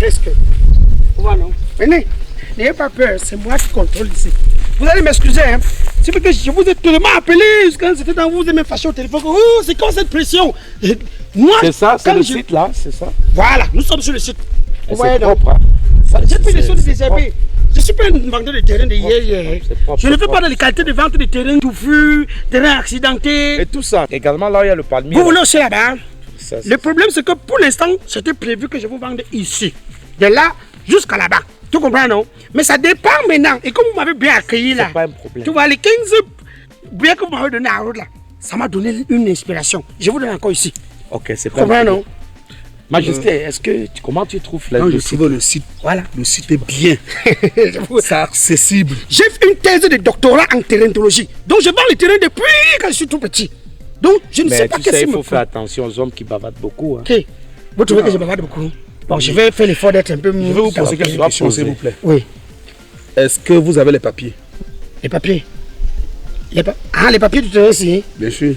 Presque. Voilà, non. Venez. N'ayez pas peur, c'est moi qui contrôle ici. Vous allez m'excuser, hein. C'est parce que je vous ai tellement appelé quand c'était dans vous, vous avez même fâché au téléphone. Oh, c'est quoi cette pression? Moi, c'est ça, c'est le site là, c'est ça. Voilà, nous sommes sur le site. C'est propre. Hein. J'ai fait des choses désherbées. Je ne suis pas un vendeur de terrain de hier. Je ne fais pas dans les qualités de vente de terrain touffus, terrain accidenté. Et tout ça. Également là, il y a le palmier. Vous voulez aussi là-bas? Le problème, c'est que pour l'instant, c'était prévu que je vous vende ici. De là jusqu'à là-bas. Tu comprends, non? Mais ça dépend maintenant. Et comme vous m'avez bien accueilli là, c'est pas un problème. Tu vois, les 15 biens que vous m'avez donné à route là, ça m'a donné une inspiration. Je vous donne encore ici. Ok, c'est pas vrai, non? Majesté, est-ce que comment tu trouves là? Non, je trouve le site. Voilà. Le site est bien. C'est accessible. J'ai fait une thèse de doctorat en terrainologie. Donc je vends le terrain depuis quand je suis tout petit. Donc je ne sais pas qu'est-ce qu'il il faut faire attention aux hommes qui bavardent beaucoup. Hein. Ok. Vous trouvez que je bavarde beaucoup? Bon, je vais faire l'effort d'être un peu mieux. Je vais vous poser quelques questions, s'il vous plaît. Oui. Est-ce que vous avez les papiers? Les papiers? Les papiers du terrain ici? Bien sûr.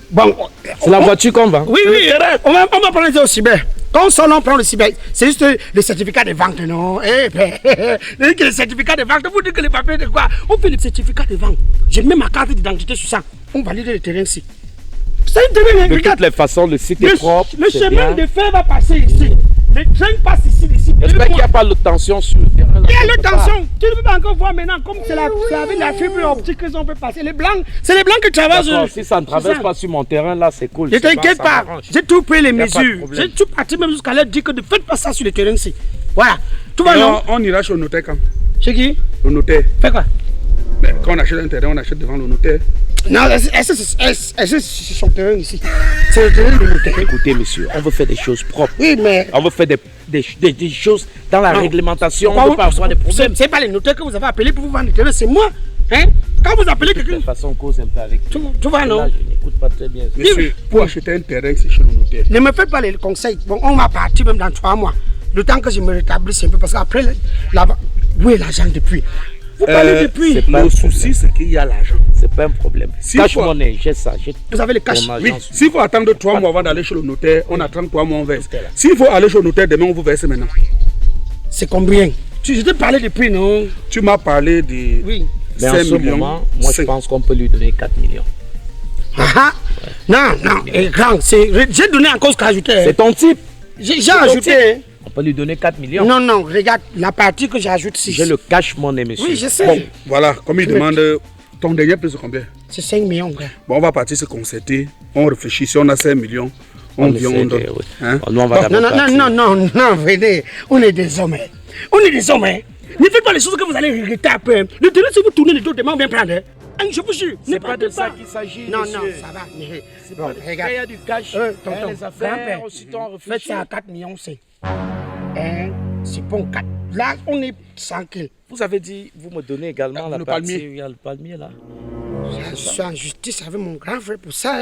Bon, c'est la voiture qu'on vend? Oui, oui, on va prendre ça au cyber. Quand on prend le cyber, c'est juste le certificat de vente, non? Le certificat de vente, vous dites que les papiers de quoi? On fait le certificat de vente. J'ai mis ma carte d'identité sur ça. On valide le terrain ici. C'est un terrain, de toutes les façons, le site est propre. Le chemin de fer va passer ici. Le train passe ici. J'espère qu'il n'y a pas de tension sur le terrain. Il y a le tension. Tu ne peux pas encore voir maintenant comme c'est avec la fibre optique que on peut passer. Les blancs, c'est les blancs qui traversent. Si ça ne traverse pas sur mon terrain, là, c'est cool. Ne t'inquiète pas. J'ai tout pris les mesures. J'ai tout parti même jusqu'à leur dire que ne faites pas ça sur le terrain ici. Voilà. Tout va non? On ira chez le notaire quand? Chez qui? Le notaire. Fais quoi? Mais quand on achète un terrain, on achète devant le notaire. Non, c'est son terrain ici. C'est le terrain du notaire. Écoutez, monsieur, on veut faire des choses propres. Oui, mais... On veut faire des choses dans la réglementation. On ne veut pas avoir des problèmes. C'est pas les notaires que vous avez appelés pour vous vendre le terrain, c'est moi. Hein? Quand vous appelez quelqu'un... De toute façon, on cause un peu avec tu vois, non? Là, je n'écoute pas très bien. Monsieur, pour acheter un terrain, c'est chez le notaire. Ne me faites pas les conseils. Bon, on va partir même dans 3 mois. Le temps que je me rétablisse un peu, parce qu'après, où est l'argent depuis? Vous parlez depuis. Le souci, c'est qu'il y a l'argent. C'est pas un problème. Cash money, j'ai ça. Vous avez le cash? Oui. S'il faut attendre 3 mois avant d'aller chez le notaire, on attend 3 mois, on verse. S'il faut aller chez le notaire, demain, on vous verse maintenant. C'est combien? Je t'ai parlé de prix, non? Tu m'as parlé de oui. 5 mais en ce millions. Moment, moi, je pense qu'on peut lui donner 4 millions. Ah ouais. Non, et grand, j'ai donné en cause qu'ajouter. C'est ton type. J'ai ajouté. On peut lui donner 4 millions. Non, regarde la partie que j'ajoute ici. J'ai le cash money, monsieur. Oui, je sais. Bon, voilà, comme il demande, ton dernier prix c'est combien? C'est 5 millions, frère. Bon, on va partir se concerter, on réfléchit, si on a 5 millions, on vient, on donne. Oui. Hein? Nous, on va non, venez, on est des hommes. On est des hommes. Ne faites pas les choses que vous allez regretter après. Le terrain, si vous tournez les dos, demain, on vient prendre. Je vous jure. C'est pas de ça qu'il s'agit. Non, ça va. Bon, regarde. Il y a du cash, les affaires, aussitôt on réfléchit. Faites ça à 4 millions, c'est. C'est bon 4. Là, on est tranquille. Vous avez dit, vous me donnez également la partie où il y a le palmier là. Je suis en justice avec mon grand frère pour ça.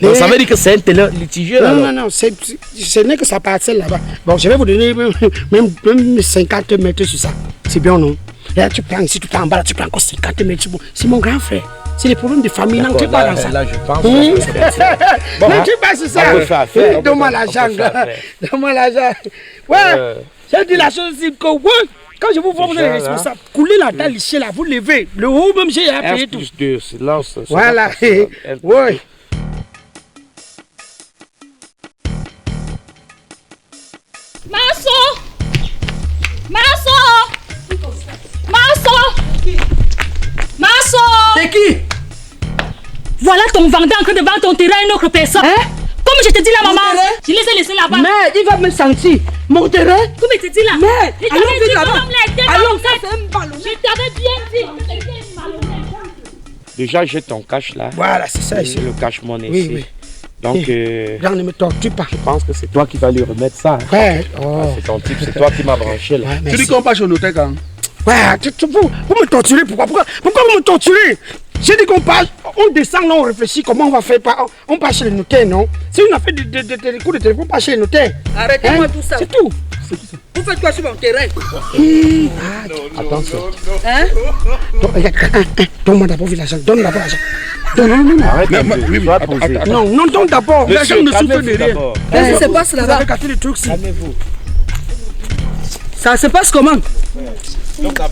Donc, ça veut dire que c'est un terrain litigieux là? Non, ce n'est que ça parcelle là-bas. Bon, je vais vous donner même 50 mètres sur ça. C'est bien, non? Là, tu prends ici tout en bas, là, tu prends encore 50 mètres. C'est mon grand frère. C'est les problèmes de famille, non, tu pas dans ça. Là, je pense bon, non, tu pas sur ça. Donne-moi l'argent. Donne-moi l'argent. Ouais, j'ai dit la chose ici que quand je vous vois, vous êtes responsable. Coulez la dalle ici, là, vous levez. Le haut, même, j'ai appuyé tout. Voilà. Ouais. Masso! C'est qui? Voilà ton vendeur en train de vendre ton terrain à une autre personne. Hein? Comme je te dis là, maman. Je les ai laissés là-bas. Mais il va me sentir. Mon terrain? Comme je te dis là. Mais allons vite là-bas. Allons, ça c'est un ballon. Je t'avais bien dit. Déjà, j'ai ton cash là. Voilà, c'est ça ici. Le cash money ici. Oui. Donc, ne me torture pas. Je pense que c'est toi qui vas lui remettre ça. Ouais. C'est ton type, c'est toi qui m'as branché là. Tu dis qu'on passe au notaire quand? Ouais, vous me torturez, pourquoi vous me torturez? J'ai dit qu'on passe, on descend là, on réfléchit comment on va faire, on passe chez le notaire, non? C'est une affaire de coups de téléphone, on passe chez le notaire. Arrêtez-moi tout ça. C'est tout. Vous faites quoi sur mon terrain? Attention. Hein? Donne-moi d'abord l'argent, donne d'abord l'argent. Non, non, donc d'abord. Les gens ne souffrent de rien. Qu'est-ce qui se passe là-bas? Ça se passe comment?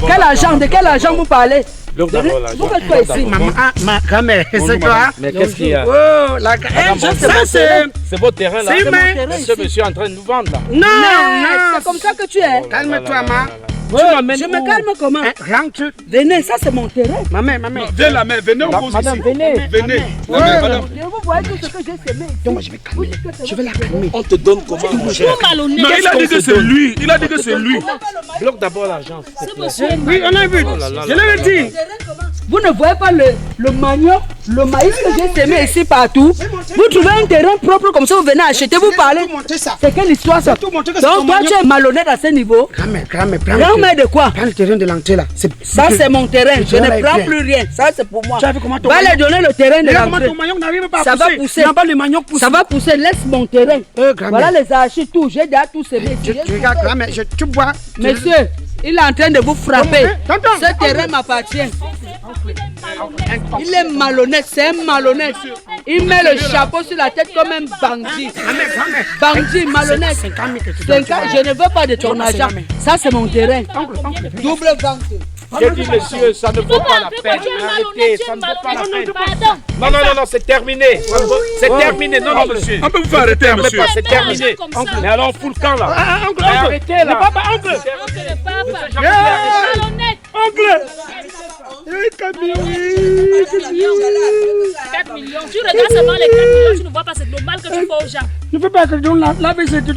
Quel argent? De quel argent vous parlez? Vous faites quoi ici? Ma grand-mère, c'est toi? Mais qu'est-ce qu'il y a? Oh, la C'est votre terrain là. Monsieur est en train de nous vendre là. Non, non. C'est comme ça que tu es. Calme-toi, ma. Je me calme comment? Rentre. Venez, ça c'est mon terrain. Maman. Viens la mère, venez, on pose ici. Venez. Venez. Madame. Vous voyez tout ce que j'ai semé. Donc, moi, je vais calmer. Je vais la calmer. On te donne comment mon cher? Non, il a dit que c'est lui. Il a dit que c'est lui. Bloque d'abord l'argent. Oui, on a vu. Je l'avais dit. Vous ne voyez pas le manioc, le maïs que j'ai semé ici partout. Vous trouvez un terrain propre comme ça, vous venez acheter, vous parlez. C'est quelle histoire ça? Donc toi tu es malhonnête à ce niveau. Grand-mère de quoi? Prends le terrain de l'entrée là. Ça c'est mon terrain, je ne prends plus rien. Ça c'est pour moi. Va leur donner le terrain de l'entrée. Ça va pousser. Ça va pousser, laisse mon terrain. Voilà les archives, tout. J'ai déjà tout semé. Regarde, grand-mère, tu vois. Monsieur, il est en train de vous frapper. Ce terrain m'appartient. Il est malhonnête, c'est un malhonnête. Il met le chapeau sur la tête comme un bandit. Bandit, malhonnête. Je ne veux pas de ton argent. Ça, c'est mon terrain. Double vente. J'ai dit, monsieur, ça ne vaut pas la peine. Arrêtez, ça ne vaut pas la peine. Non, c'est terminé. C'est terminé. Non, monsieur. On peut vous faire arrêter, monsieur. C'est terminé. Mais alors, on fout le camp là. Arrêtez là. Oncle. Tu regardes seulement les 4 millions, tu ne vois pas, c'est normal que tu fais aux gens. Ne fais pas que tu donnes la vaisselle tout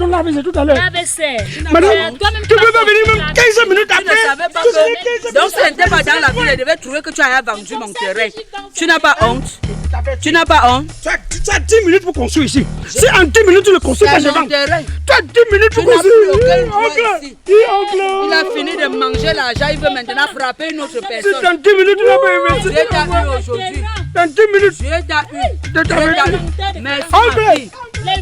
à l'heure. La vaisselle. Madame, tu peux pas venir même 15 minutes Tu ne après. savais pas que... Donc ce n'était pas dans la ville, je devais trouver que tu as vendu mon terrain. Tu n'as pas honte? Tu n'as pas honte? Tu as 10 minutes pour construire ici. Si en 10 minutes tu le construis pas, je vends. Tu as 10 minutes pour construire. Il a fini de manger l'argent, il veut maintenant frapper une autre Si personne. dans 10 minutes tu n'as pas investi. Tu es eu aujourd'hui. Dans 10 minutes. Tu es eu. Merci ma fille.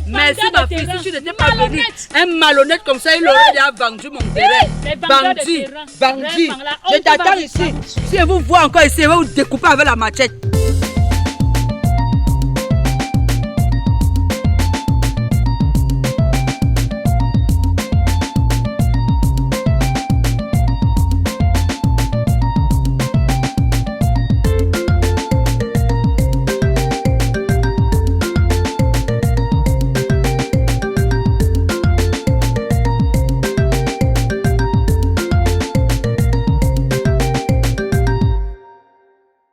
Merci ma fille, si tu n'étais pas venu, un malhonnête comme ça, il aurait déjà vendu mon terrain. Bandit, bandit. Je t'attends ici. Si vous voyez encore ici, je vais vous découper avec la machette.